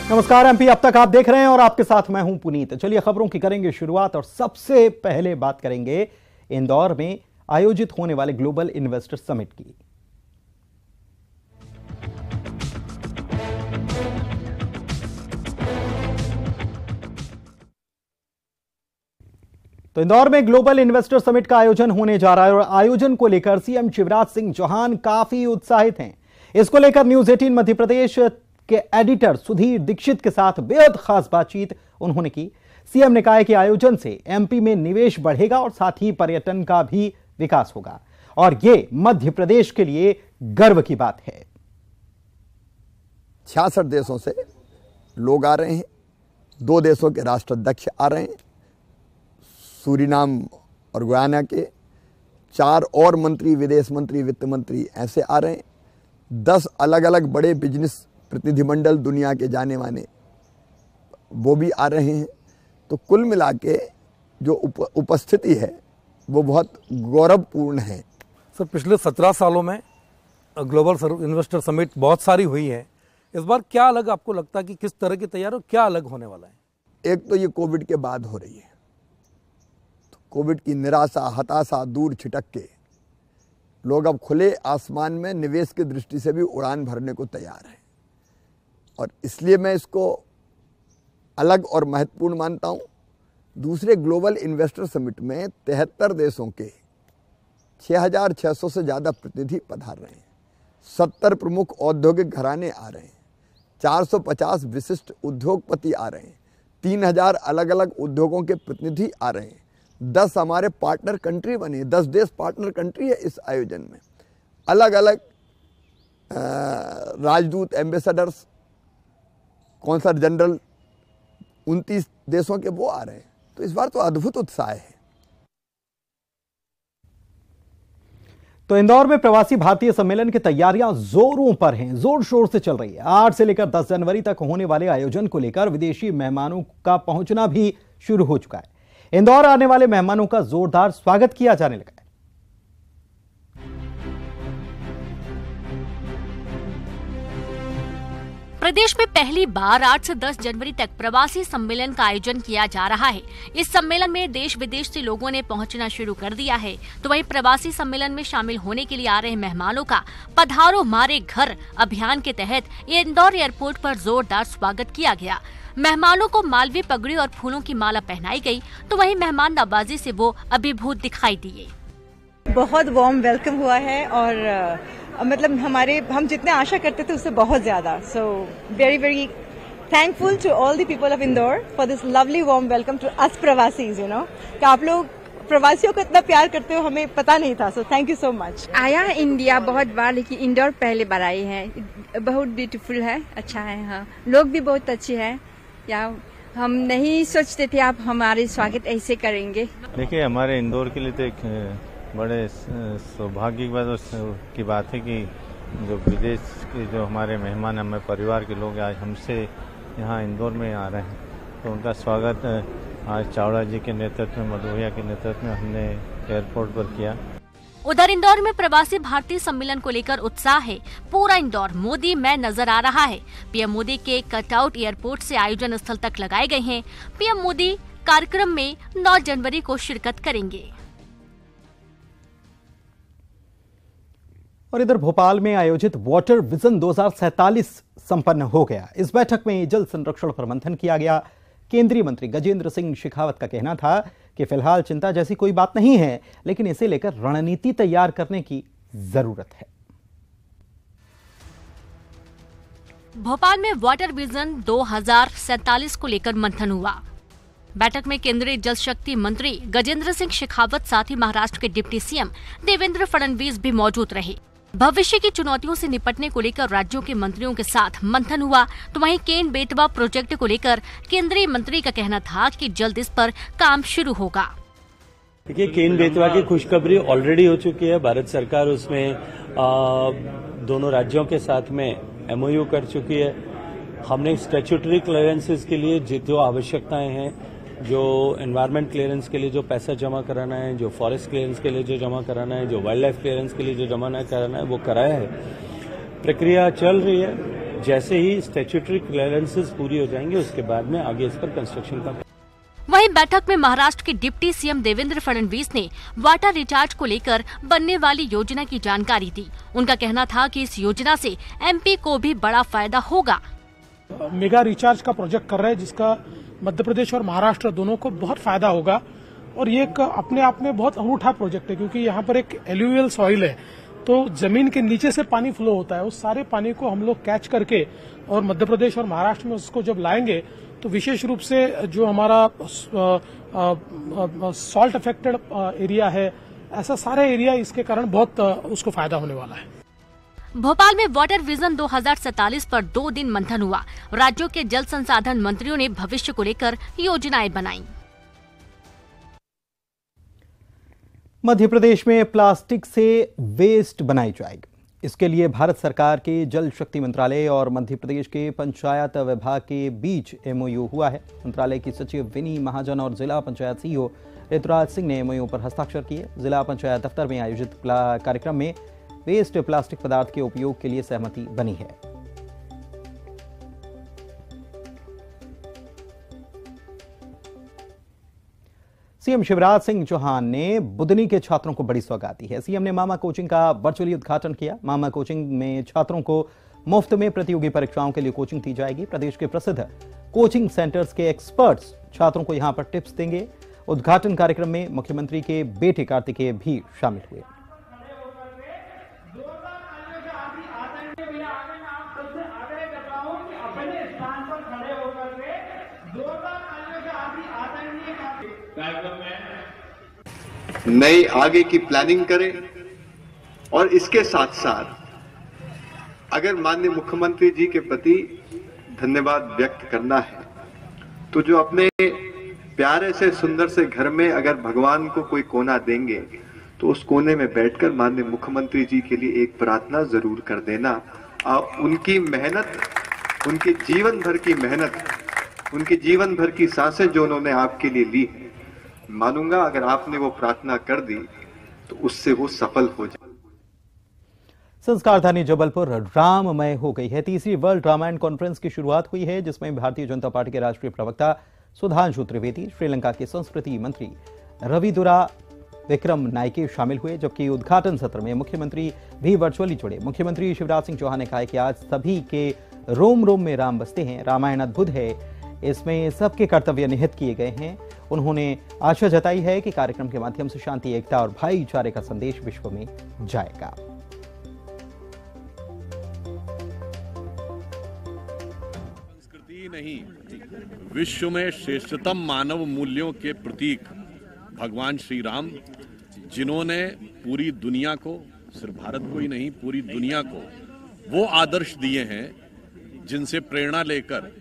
नमस्कार एमपी अब तक आप देख रहे हैं और आपके साथ मैं हूं पुनीत। चलिए खबरों की करेंगे शुरुआत और सबसे पहले बात करेंगे इंदौर में आयोजित होने वाले ग्लोबल इन्वेस्टर समिट की। तो इंदौर में ग्लोबल इन्वेस्टर समिट का आयोजन होने जा रहा है और आयोजन को लेकर सीएम शिवराज सिंह चौहान काफी उत्साहित हैं। इसको लेकर न्यूज 18 मध्य प्रदेश के एडिटर सुधीर दीक्षित के साथ बेहद खास बातचीत उन्होंने की। सीएम ने कहा है कि आयोजन से एमपी में निवेश बढ़ेगा और साथ ही पर्यटन का भी विकास होगा और यह मध्य प्रदेश के लिए गर्व की बात है। 66 देशों से लोग आ रहे हैं, 2 देशों के राष्ट्राध्यक्ष आ रहे हैं, सूरीनाम और गुयाना के 4 और मंत्री, विदेश मंत्री, वित्त मंत्री ऐसे आ रहे हैं। 10 अलग अलग बड़े बिजनेस प्रतिनिधिमंडल दुनिया के जाने माने वो भी आ रहे हैं। तो कुल मिला के जो उपस्थिति है वो बहुत गौरवपूर्ण है। सर, पिछले 17 सालों में ग्लोबल इन्वेस्टर समिट बहुत सारी हुई है। इस बार क्या अलग आपको लगता है कि किस तरह की तैयारी और क्या अलग होने वाला है? एक तो ये कोविड के बाद हो रही है, तो कोविड की निराशा, हताशा दूर छिटक के लोग अब खुले आसमान में निवेश की दृष्टि से भी उड़ान भरने को तैयार हैं और इसलिए मैं इसको अलग और महत्वपूर्ण मानता हूं। दूसरे ग्लोबल इन्वेस्टर समिट में 73 देशों के 6600 से ज़्यादा प्रतिनिधि पधार रहे हैं। 70 प्रमुख औद्योगिक घराने आ रहे हैं, 450 विशिष्ट उद्योगपति आ रहे हैं, 3000 अलग अलग उद्योगों के प्रतिनिधि आ रहे हैं। 10 हमारे पार्टनर कंट्री बने, 10 देश पार्टनर कंट्री है इस आयोजन में। अलग अलग राजदूत, एम्बेसडर्स, कौंसल जनरल 29 देशों के वो आ रहे हैं। तो इस बार तो अद्भुत उत्साह है। तो इंदौर में प्रवासी भारतीय सम्मेलन की तैयारियां जोरों पर हैं, जोर शोर से चल रही है। 8 से लेकर 10 जनवरी तक होने वाले आयोजन को लेकर विदेशी मेहमानों का पहुंचना भी शुरू हो चुका है। इंदौर आने वाले मेहमानों का जोरदार स्वागत किया जाने लगा है। प्रदेश में पहली बार 8 से 10 जनवरी तक प्रवासी सम्मेलन का आयोजन किया जा रहा है। इस सम्मेलन में देश विदेश से लोगों ने पहुंचना शुरू कर दिया है। तो वहीं प्रवासी सम्मेलन में शामिल होने के लिए आ रहे मेहमानों का पधारो मारे घर अभियान के तहत इंदौर एयरपोर्ट पर जोरदार स्वागत किया गया। मेहमानों को मालवी पगड़ी और फूलों की माला पहनाई गई, तो वहीं मेहमान नवाजी से वो अभिभूत दिखाई दिए। बहुत वार्म वेलकम हुआ है और मतलब हम जितने आशा करते थे उससे बहुत ज्यादा। So very very thankful to all the people of Indore for this lovely warm welcome to us प्रवासीज। यू नो कि आप लोग प्रवासियों को इतना प्यार करते हो, हमें पता नहीं था। So thank you so much. आया इंडिया बहुत बार, लेकिन इंदौर पहले बार आई है। बहुत ब्यूटीफुल है, अच्छा है। हाँ, लोग भी बहुत अच्छे हैं। या हम नहीं सोचते थे आप हमारे स्वागत ऐसे करेंगे। देखिए, हमारे इंदौर के लिए तो एक बड़े सौभाग्य की बात है कि जो विदेश के जो हमारे मेहमान, हमारे परिवार के लोग आज हमसे यहाँ इंदौर में आ रहे हैं, तो उनका स्वागत आज चावड़ा जी के नेतृत्व में, मधु भैया के नेतृत्व में हमने एयरपोर्ट पर किया। उधर इंदौर में प्रवासी भारतीय सम्मेलन को लेकर उत्साह है। पूरा इंदौर मोदी में नजर आ रहा है। पीएम मोदी के कटआउट एयरपोर्ट से आयोजन स्थल तक लगाए गए हैं। पीएम मोदी कार्यक्रम में 9 जनवरी को शिरकत करेंगे। और इधर भोपाल में आयोजित वाटर विजन 2047 संपन्न हो गया। इस बैठक में जल संरक्षण पर मंथन किया गया। केंद्रीय मंत्री गजेंद्र सिंह शेखावत का कहना था कि फिलहाल चिंता जैसी कोई बात नहीं है, लेकिन इसे लेकर रणनीति तैयार करने की जरूरत है। भोपाल में वाटर विजन 2047 को लेकर मंथन हुआ। बैठक में केंद्रीय जल शक्ति मंत्री गजेंद्र सिंह शेखावत, साथ ही महाराष्ट्र के डिप्टी सीएम देवेंद्र फडणवीस भी मौजूद रहे। भविष्य की चुनौतियों से निपटने को लेकर राज्यों के मंत्रियों के साथ मंथन हुआ। तो वहीं केन बेतवा प्रोजेक्ट को लेकर केंद्रीय मंत्री का कहना था कि जल्द इस पर काम शुरू होगा। देखिए, केन बेतवा की खुशखबरी ऑलरेडी हो चुकी है। भारत सरकार उसमें दोनों राज्यों के साथ में एमओयू कर चुकी है। हमने स्टैट्यूटरी क्लियरेंसेस के लिए जो आवश्यकताएं हैं, जो एनवायरमेंट क्लियरेंस के लिए जो पैसा जमा कराना है, जो फॉरेस्ट क्लियरेंस के लिए जो जमा कराना है, जो वाइल्ड लाइफ क्लियरेंस के लिए जो जमा कराना है, वो कराया है। प्रक्रिया चल रही है। जैसे ही स्टैट्यूटरी क्लियरेंसेस पूरी हो जाएंगे उसके बाद में आगे इस पर कंस्ट्रक्शन का। वहीं बैठक में महाराष्ट्र के डिप्टी सीएम देवेंद्र फडणवीस ने वाटर रिचार्ज को लेकर बनने वाली योजना की जानकारी दी। उनका कहना था कि इस योजना से एमपी को भी बड़ा फायदा होगा। मेगा रिचार्ज का प्रोजेक्ट कर रहे हैं जिसका मध्य प्रदेश और महाराष्ट्र दोनों को बहुत फायदा होगा और ये एक अपने आप में बहुत अनूठा प्रोजेक्ट है क्योंकि यहाँ पर एक एल्यूवियल सॉइल है तो जमीन के नीचे से पानी फ्लो होता है। उस सारे पानी को हम लोग कैच करके और मध्य प्रदेश और महाराष्ट्र में उसको जब लाएंगे तो विशेष रूप से जो हमारा सॉल्ट अफेक्टेड एरिया है ऐसा सारा एरिया इसके कारण बहुत उसको फायदा होने वाला है। भोपाल में वाटर विजन 2047 पर 2 दिन मंथन हुआ। राज्यों के जल संसाधन मंत्रियों ने भविष्य को लेकर योजनाएं बनाई। मध्य प्रदेश में प्लास्टिक से वेस्ट बनाई जाएगी। इसके लिए भारत सरकार के जल शक्ति मंत्रालय और मध्य प्रदेश के पंचायत विभाग के बीच एमओयू हुआ है। मंत्रालय की सचिव विनी महाजन और जिला पंचायत सीईओ ऋतुराज सिंह ने एमओयू पर हस्ताक्षर किए। जिला पंचायत दफ्तर में आयोजित कार्यक्रम में वेस्ट प्लास्टिक पदार्थ के उपयोग के लिए सहमति बनी है। सीएम शिवराज सिंह चौहान ने बुदनी के छात्रों को बड़ी सौगात दी है। सीएम ने मामा कोचिंग का वर्चुअली उद्घाटन किया। मामा कोचिंग में छात्रों को मुफ्त में प्रतियोगी परीक्षाओं के लिए कोचिंग दी जाएगी। प्रदेश के प्रसिद्ध कोचिंग सेंटर्स के एक्सपर्ट्स छात्रों को यहां पर टिप्स देंगे। उद्घाटन कार्यक्रम में मुख्यमंत्री के बेटे कार्तिकेय भी शामिल हुए। नई आगे की प्लानिंग करें और इसके साथ साथ अगर माननीय मुख्यमंत्री जी के प्रति धन्यवाद व्यक्त करना है तो जो अपने प्यारे से सुंदर से घर में अगर भगवान को कोई कोना देंगे तो उस कोने में बैठकर माननीय मुख्यमंत्री जी के लिए एक प्रार्थना जरूर कर देना। उनकी मेहनत, उनके जीवन भर की मेहनत, उनके जीवन भर की सांसें जो उन्होंने आपके लिए ली है, मानूंगा अगर आपने वो प्रार्थना कर दी तो उससे वो सफल हो जाए। संस्कार धानी जबलपुर राममय हो गई है। तीसरी वर्ल्ड रामायण कॉन्फ्रेंस की शुरुआत हुई है जिसमें भारतीय जनता पार्टी के राष्ट्रीय प्रवक्ता सुधांशु त्रिवेदी, श्रीलंका के संस्कृति मंत्री रविदुरा विक्रम नायके शामिल हुए। जबकि उद्घाटन सत्र में मुख्यमंत्री भी वर्चुअली जुड़े। मुख्यमंत्री शिवराज सिंह चौहान ने कहा कि आज सभी के रोम रोम में राम बसते हैं। रामायण अद्भुत है, इसमें सबके कर्तव्य निहित किए गए हैं। उन्होंने आशा जताई है कि कार्यक्रम के माध्यम से शांति, एकता और भाईचारे का संदेश विश्व में जाएगा। संस्कृति नहीं, विश्व में श्रेष्ठतम मानव मूल्यों के प्रतीक भगवान श्री राम, जिन्होंने पूरी दुनिया को, सिर्फ भारत को ही नहीं पूरी दुनिया को वो आदर्श दिए हैं जिनसे प्रेरणा लेकर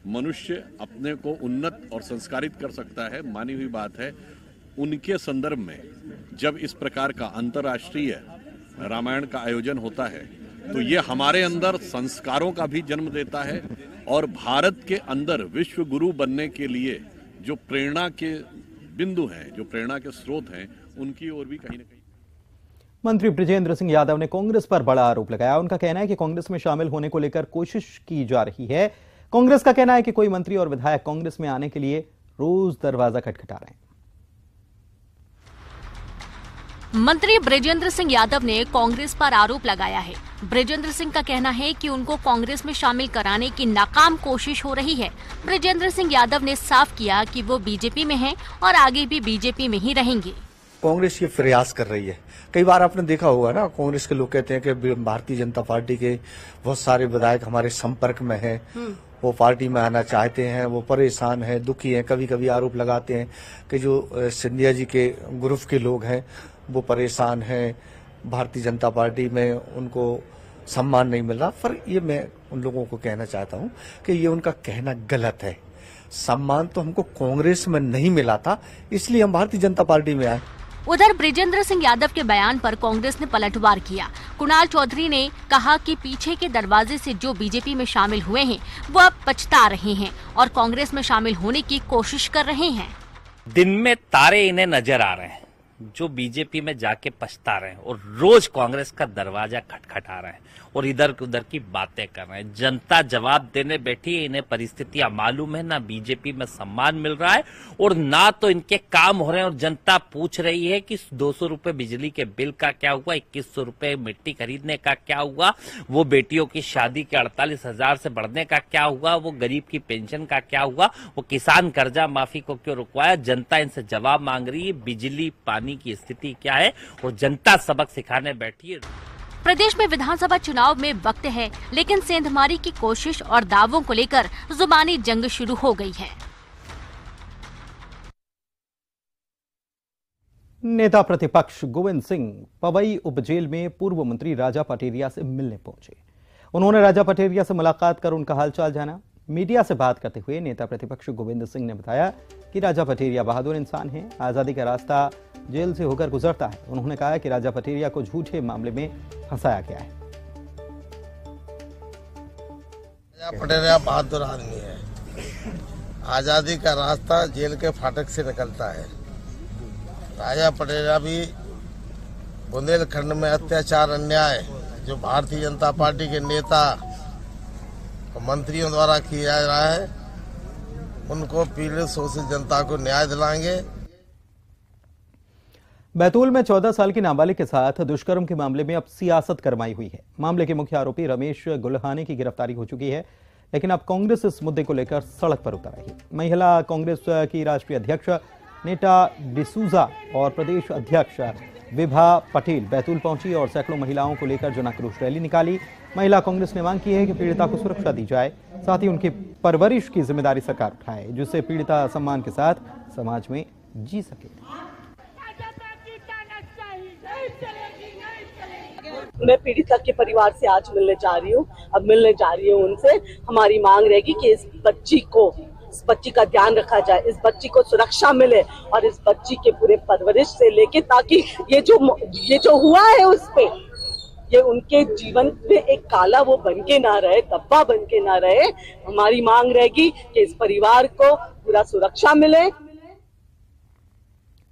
मनुष्य अपने को उन्नत और संस्कारित कर सकता है। मानी हुई बात है। उनके संदर्भ में जब इस प्रकार का अंतर्राष्ट्रीय रामायण का आयोजन होता है तो ये हमारे अंदर संस्कारों का भी जन्म देता है और भारत के अंदर विश्व गुरु बनने के लिए जो प्रेरणा के बिंदु हैं, जो प्रेरणा के स्रोत हैं, उनकी ओर भी कहीं न कहीं। मंत्री बृजेंद्र सिंह यादव ने कांग्रेस पर बड़ा आरोप लगाया। उनका कहना है कि कांग्रेस में शामिल होने को लेकर कोशिश की जा रही है। कांग्रेस का कहना है कि कोई मंत्री और विधायक कांग्रेस में आने के लिए रोज दरवाजा खटखटा रहे हैं। मंत्री बृजेंद्र सिंह यादव ने कांग्रेस पर आरोप लगाया है। बृजेंद्र सिंह का कहना है कि उनको कांग्रेस में शामिल कराने की नाकाम कोशिश हो रही है। बृजेंद्र सिंह यादव ने साफ किया कि वो बीजेपी में हैं और आगे भी बीजेपी में ही रहेंगे। कांग्रेस ये प्रयास कर रही है। कई बार आपने देखा होगा ना, कांग्रेस के लोग कहते हैं कि भारतीय जनता पार्टी के बहुत सारे विधायक हमारे संपर्क में हैं, वो पार्टी में आना चाहते हैं, वो परेशान हैं, दुखी हैं। कभी कभी आरोप लगाते हैं कि जो सिंधिया जी के ग्रुप के लोग हैं वो परेशान हैं, भारतीय जनता पार्टी में उनको सम्मान नहीं मिल रहा। पर ये मैं उन लोगों को कहना चाहता हूं कि ये उनका कहना गलत है। सम्मान तो हमको कांग्रेस में नहीं मिला था, इसलिए हम भारतीय जनता पार्टी में आए। उधर बृजेंद्र सिंह यादव के बयान पर कांग्रेस ने पलटवार किया। कुणाल चौधरी ने कहा कि पीछे के दरवाजे से जो बीजेपी में शामिल हुए हैं वो अब पछता रहे हैं और कांग्रेस में शामिल होने की कोशिश कर रहे हैं। दिन में तारे इन्हें नजर आ रहे हैं, जो बीजेपी में जाके पछता रहे हैं और रोज कांग्रेस का दरवाजा खटखटा रहे हैं और इधर उधर की बातें कर रहे हैं। जनता जवाब देने बैठी है, इन्हें परिस्थितियां मालूम है, ना बीजेपी में सम्मान मिल रहा है और ना तो इनके काम हो रहे हैं। और जनता पूछ रही है कि 200 रुपए बिजली के बिल का क्या हुआ, 2100 रुपए मिट्टी खरीदने का क्या हुआ, वो बेटियों की शादी के 48,000 से बढ़ने का क्या हुआ, वो गरीब की पेंशन का क्या हुआ, वो किसान कर्जा माफी को क्यों रुकवाया। जनता इनसे जवाब मांग रही है, बिजली पानी की स्थिति क्या है और जनता सबक सिखाने बैठी है। प्रदेश में विधानसभा चुनाव में वक्त है, लेकिन सेंधमारी की कोशिश और दावों को लेकर जुबानी जंग शुरू हो गई है। नेता प्रतिपक्ष गोविंद सिंह पवई उपजेल में पूर्व मंत्री राजा पटेरिया से मिलने पहुंचे। उन्होंने राजा पटेरिया से मुलाकात कर उनका हालचाल जाना। मीडिया से बात करते हुए नेता प्रतिपक्ष गोविंद सिंह ने बताया कि राजा पटेरिया बहादुर इंसान हैं, आजादी का रास्ता जेल से होकर गुजरता है। उन्होंने कहा कि राजा पटेरिया को झूठे मामले में फंसाया गया है। राजा पटेरिया बहादुर आदमी है, आजादी का रास्ता जेल के फाटक से निकलता है। राजा पटेरिया भी बुंदेलखंड में अत्याचार अन्याय जो भारतीय जनता पार्टी के नेता मंत्रियों द्वारा किया जा रहा है, उनको पीड़ित शोषित जनता को न्याय दिलाएंगे। बैतूल में 14 साल की नाबालिग के साथ दुष्कर्म के मामले में अब सियासत करमाई हुई है। मामले के मुख्य आरोपी रमेश गुल्हाने की गिरफ्तारी हो चुकी है, लेकिन अब कांग्रेस इस मुद्दे को लेकर सड़क पर उतर आई है। महिला कांग्रेस की राष्ट्रीय अध्यक्ष नेटा डिसूजा और प्रदेश अध्यक्ष विभा पटेल बैतूल पहुंची और सैकड़ों महिलाओं को लेकर जन आक्रोश रैली निकाली। महिला कांग्रेस ने मांग की है कि पीड़िता को सुरक्षा दी जाए, साथ ही उनकी परवरिश की जिम्मेदारी सरकार उठाए, जिससे पीड़िता सम्मान के साथ समाज में जी सके। मैं पीड़िता के परिवार से आज मिलने जा रही हूँ। अब मिलने जा रही हूँ उनसे। हमारी मांग रहेगी कि इस बच्ची का ध्यान रखा जाए, इस बच्ची को सुरक्षा मिले और इस बच्ची के पूरे परवरिश से लेके, ताकि ये जो हुआ है उस पे ये उनके जीवन में एक काला वो बन के ना रहे, धब्बा बन के ना रहे। हमारी मांग रहेगी कि इस परिवार को पूरा सुरक्षा मिले।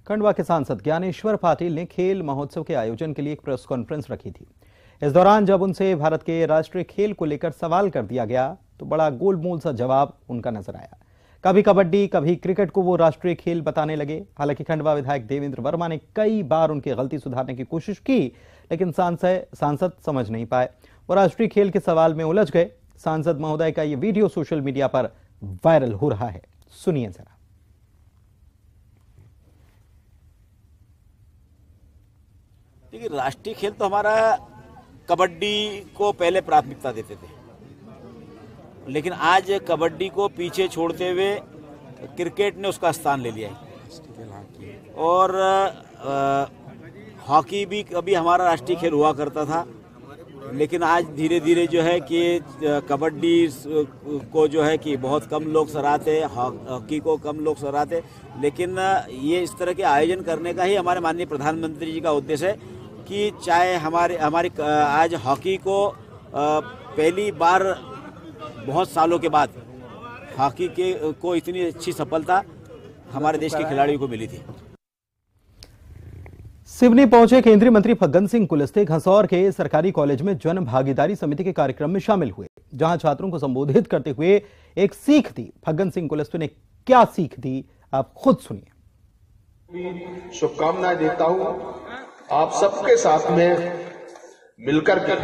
खंडवा के सांसद ज्ञानेश्वर पाटिल ने खेल महोत्सव के आयोजन के लिए एक प्रेस कॉन्फ्रेंस रखी थी। इस दौरान जब उनसे भारत के राष्ट्रीय खेल को लेकर सवाल कर दिया गया तो बड़ा गोलमोल सा जवाब उनका नजर आया। कभी कबड्डी कभी क्रिकेट को वो राष्ट्रीय खेल बताने लगे। हालांकि खंडवा विधायक देवेंद्र वर्मा ने कई बार उनकी गलती सुधारने की कोशिश की, लेकिन सांसद समझ नहीं पाए। वो राष्ट्रीय खेल के सवाल में उलझ गए। सांसद महोदय का ये वीडियो सोशल मीडिया पर वायरल हो रहा है, सुनिए जरा। देखिए, राष्ट्रीय खेल तो हमारा कबड्डी को पहले प्राथमिकता देते थे, लेकिन आज कबड्डी को पीछे छोड़ते हुए क्रिकेट ने उसका स्थान ले लिया है। और हॉकी भी कभी हमारा राष्ट्रीय खेल हुआ करता था, लेकिन आज धीरे धीरे जो है कि कबड्डी को जो है कि बहुत कम लोग सराहते, हॉकी को कम लोग सराहते। लेकिन ये इस तरह के आयोजन करने का ही हमारे माननीय प्रधानमंत्री जी का उद्देश्य है कि चाहे हमारी आज हॉकी को पहली बार बहुत सालों के बाद हॉकी को इतनी अच्छी सफलता हमारे देश के खिलाड़ियों को मिली थी। सिवनी पहुंचे केंद्रीय मंत्री फग्गन सिंह कुलस्ते घसौर के सरकारी कॉलेज में जन भागीदारी समिति के कार्यक्रम में शामिल हुए, जहां छात्रों को संबोधित करते हुए एक सीख दी। फग्गन सिंह कुलस्ते ने क्या सीख दी, आप खुद सुनिए। शुभकामनाएं देता हूं आप सबके साथ में मिलकर के,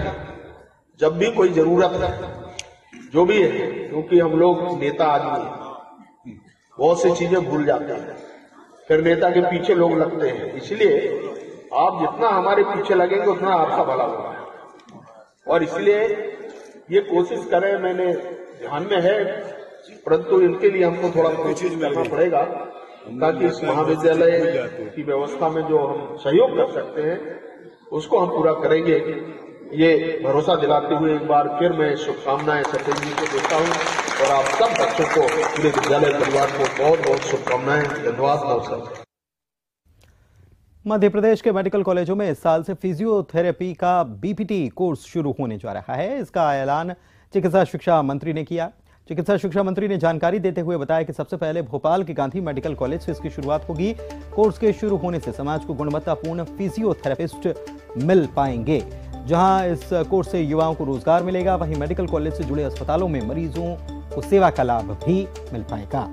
जब भी कोई जरूरत है जो भी है, क्योंकि हम लोग नेता आदमी बहुत सी चीजें भूल जाते हैं, फिर नेता के पीछे लोग लगते हैं। इसलिए आप जितना हमारे पीछे लगेंगे उतना आपका भला होगा। और इसलिए ये कोशिश करें, मैंने ध्यान में है, परंतु इनके लिए हमको थोड़ा कोशिश करना पड़ेगा ताकि इस महाविद्यालय की व्यवस्था में जो हम सहयोग कर सकते हैं उसको हम पूरा करेंगे। ये भरोसा दिलाते हुए एक बार फिर मैं शुभकामनाएं सचिन जी को देता हूं और आप सब बच्चों को, पूरे विद्यालय परिवार को बहुत बहुत शुभकामनाएं। धन्यवाद। नमस्कार। मध्य प्रदेश के मेडिकल कॉलेजों में इस साल से फिजियोथेरेपी का बीपीटी कोर्स शुरू होने जा रहा है। इसका ऐलान चिकित्सा शिक्षा मंत्री ने किया। चिकित्सा शिक्षा मंत्री ने जानकारी देते हुए बताया कि सबसे पहले भोपाल के गांधी मेडिकल कॉलेज से इसकी शुरुआत होगी। कोर्स के शुरू होने से समाज को गुणवत्तापूर्ण फिजियोथेरेपिस्ट मिल पाएंगे। जहां इस कोर्स से युवाओं को रोजगार मिलेगा, वहीं मेडिकल कॉलेज से जुड़े अस्पतालों में मरीजों को सेवा का लाभ भी मिल पाएगा।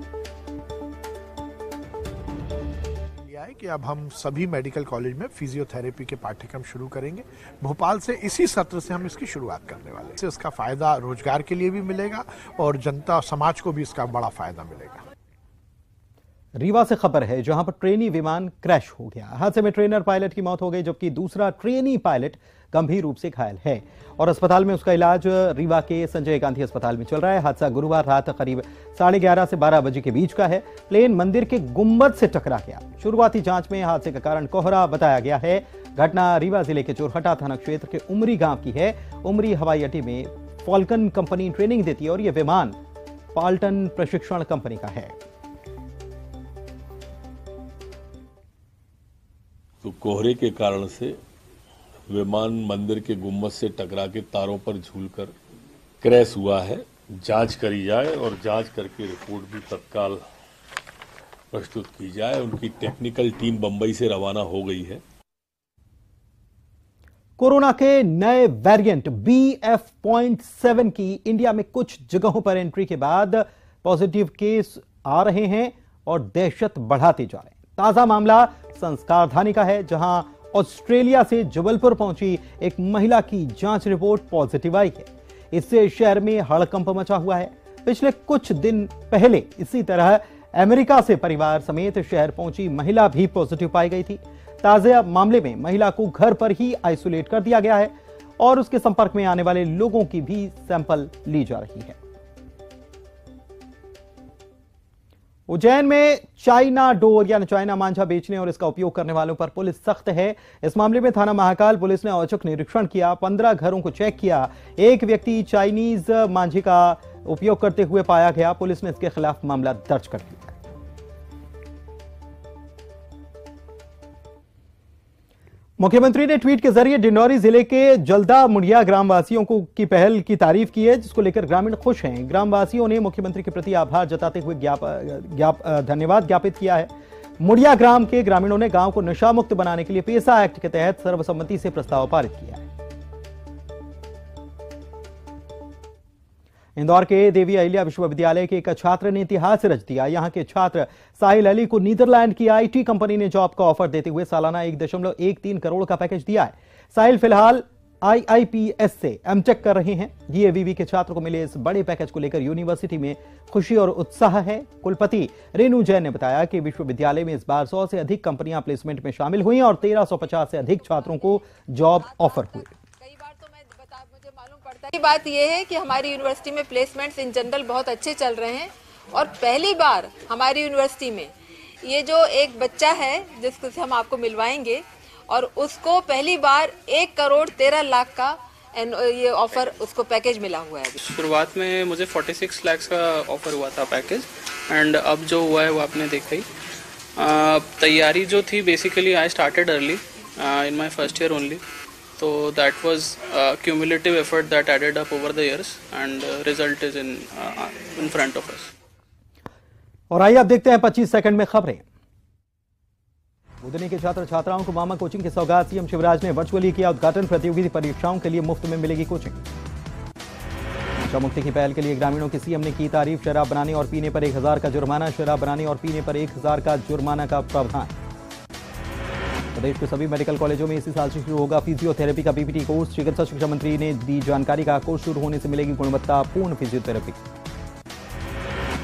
कि अब हम सभी मेडिकल कॉलेज में फिजियोथेरेपी के पाठ्यक्रम शुरू करेंगे। भोपाल से इसी सत्र से हम इसकी शुरुआत करने वाले हैं। इससे इसका फायदा रोजगार के लिए भी मिलेगा और जनता समाज को भी इसका बड़ा फायदा मिलेगा। रीवा से खबर है, जहां पर ट्रेनी विमान क्रैश हो गया। हादसे में ट्रेनर पायलट की मौत हो गई, जबकि दूसरा ट्रेनी पायलट गंभीर रूप से घायल है और अस्पताल में उसका इलाज रीवा के संजय गांधी अस्पताल में चल रहा है। हादसा गुरुवार रात करीब 11:30 से 12 बजे के बीच का है। प्लेन मंदिर के गुंबद से टकरा गया। शुरुआती जांच में हादसे का कारण कोहरा बताया गया है। घटना रीवा जिले के जोरहटा थाना क्षेत्र के उमरी गांव की है। उमरी हवाई अड्डे में फॉल्कन कंपनी ट्रेनिंग देती है और यह विमान पाल्टन प्रशिक्षण कंपनी का है। तो कोहरे के कारण से विमान मंदिर के गुम्बद से टकरा के तारों पर झूलकर क्रैश हुआ है। जांच करी जाए और जांच करके रिपोर्ट भी तत्काल प्रस्तुत की जाए। उनकी टेक्निकल टीम बंबई से रवाना हो गई है। कोरोना के नए वेरिएंट BF.7 की इंडिया में कुछ जगहों पर एंट्री के बाद पॉजिटिव केस आ रहे हैं और दहशत बढ़ाते जा रहे हैं। ताजा मामला संस्कारधानी का है, जहां ऑस्ट्रेलिया से जबलपुर पहुंची एक महिला की जांच रिपोर्ट पॉजिटिव आई है। इससे शहर में हड़कंप मचा हुआ है। पिछले कुछ दिन पहले इसी तरह अमेरिका से परिवार समेत शहर पहुंची महिला भी पॉजिटिव पाई गई थी। ताजा मामले में महिला को घर पर ही आइसोलेट कर दिया गया है और उसके संपर्क में आने वाले लोगों की भी सैंपल ली जा रही है। उज्जैन में चाइना डोर यानी चाइना मांझा बेचने और इसका उपयोग करने वालों पर पुलिस सख्त है। इस मामले में थाना महाकाल पुलिस ने औचक निरीक्षण किया, 15 घरों को चेक किया। एक व्यक्ति चाइनीज मांझे का उपयोग करते हुए पाया गया। पुलिस ने इसके खिलाफ मामला दर्ज कर लिया। मुख्यमंत्री ने ट्वीट के जरिए डिंडौरी जिले के जल्दा मुंडिया ग्रामवासियों की पहल की तारीफ की है, जिसको लेकर ग्रामीण खुश हैं। ग्रामवासियों ने मुख्यमंत्री के प्रति आभार जताते हुए धन्यवाद ज्ञापित किया है। मुंडिया ग्राम के ग्रामीणों ने गांव को नशा मुक्त बनाने के लिए पेसा एक्ट के तहत सर्वसम्मति से प्रस्ताव पारित किया है। इंदौर के देवी अहिल्या विश्वविद्यालय के एक छात्र ने इतिहास रच दिया। यहां के छात्र साहिल अली को नीदरलैंड की IT कंपनी ने जॉब का ऑफर देते हुए सालाना 1.13 करोड़ का पैकेज दिया है। साहिल फिलहाल IIPS से MTech कर रहे हैं। DAVV के छात्र को मिले इस बड़े पैकेज को लेकर यूनिवर्सिटी में खुशी और उत्साह है। कुलपति रेणु जैन ने बताया कि विश्वविद्यालय में इस बार 100 से अधिक कंपनियां प्लेसमेंट में शामिल हुई और 1350 से अधिक छात्रों को जॉब ऑफर हुए। की बात यह है कि हमारी यूनिवर्सिटी में प्लेसमेंट्स इन जनरल बहुत अच्छे चल रहे हैं और पहली बार हमारी यूनिवर्सिटी में ये जो एक बच्चा है जिसको हम आपको मिलवाएंगे और उसको पहली बार 1,13,00,000 का ये ऑफर उसको पैकेज मिला हुआ है। शुरुआत में मुझे 46 लाख का ऑफर हुआ था पैकेज एंड अब जो हुआ है वो आपने देखा ही। तैयारी जो थी basically I started early in my first year only, so that was a cumulative effort that added up over the years and result is in front of us। और आइए अब देखते हैं 25 सेकंड में खबरें। बुधनी के छात्र छात्राओं को मामा कोचिंग की सौगात सीएम शिवराज ने वर्चुअली किया उद्घाटन। प्रतियोगी परीक्षाओं के लिए मुफ्त में मिलेगी कोचिंग। नशा मुक्ति की पहल के लिए ग्रामीणों की सीएम ने की तारीफ। शराब बनाने और पीने पर 1000 का जुर्माना। शराब बनाने और पीने पर 1000 का जुर्माना का प्रावधान। प्रदेश के सभी मेडिकल कॉलेजों में इसी साल से शुरू होगा फिजियोथेरेपी का PPT कोर्स। चिकित्सा शिक्षा मंत्री ने दी जानकारी का कोर्स शुरू होने से मिलेगी गुणवत्तापूर्ण फिजियोथेरेपी।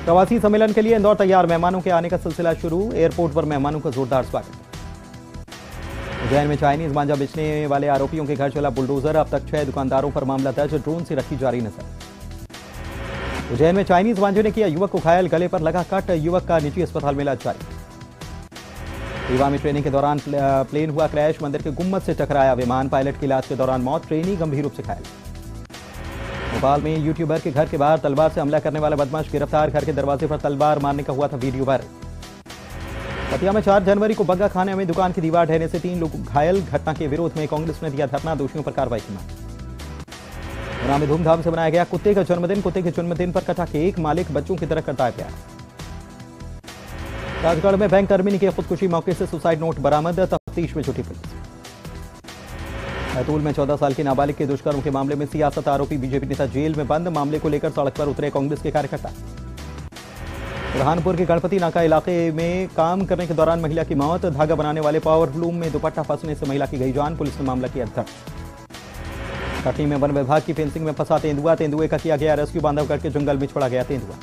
प्रवासी सम्मेलन के लिए इंदौर तैयार। मेहमानों के आने का सिलसिला शुरू। एयरपोर्ट पर मेहमानों का जोरदार स्वागत। उज्जैन में चाइनीज मांझा बेचने वाले आरोपियों के घर चला बुलडोजर। अब तक 6 दुकानदारों पर मामला दर्ज। ड्रोन से रखी जारी नजर। उज्जैन में चाइनीज मांझे ने किया युवक को घायल। गले पर लगा कट। युवक का निजी अस्पताल में इलाज जारी। रीवा में ट्रेनिंग के दौरान प्लेन हुआ क्रैश। मंदिर के गुम्बद से टकराया विमान। पायलट की इलाज के दौरान मौत। ट्रेनी गंभीर रूप से घायल। भोपाल में यूट्यूबर के घर के बाहर तलवार से हमला करने वाला बदमाश गिरफ्तार। घर के दरवाजे पर तलवार मारने का हुआ था वीडियो वायरल। पतिया में 4 जनवरी को बग्गा खाने में दुकान की दीवार ढहने से 3 लोग घायल। घटना के विरोध में कांग्रेस ने दिया धरना। दोषियों पर कार्रवाई की मांग। गुना में धूमधाम से मनाया गया कुत्ते का जन्मदिन। कुत्ते के जन्मदिन पर कटा केक, मालिक बच्चों की तरह करता है प्यार। राजगढ़ में बैंक कर्मी ने की खुदकुशी, मौके से सुसाइड नोट बरामद, तफ्तीश में जुटी पुलिस। बैतूल में 14 साल की नाबालिग के दुष्कर्म के मामले में सियासत आरोपी बीजेपी नेता जेल में बंद। मामले को लेकर सड़क पर उतरे कांग्रेस के कार्यकर्ता। बुरहानपुर के गणपति नाका इलाके में काम करने के दौरान महिला की मौत। धागा बनाने वाले पावरलूम में दुपट्टा फंसने से महिला की गई जान। पुलिस ने मामला किया दर्ज। कटनी में वन विभाग की फेंसिंग में फंसा तेंदुआ। तेंदुए का किया गया रेस्क्यू, बांधवगढ़ के जंगल में छोड़ा गया तेंदुआ।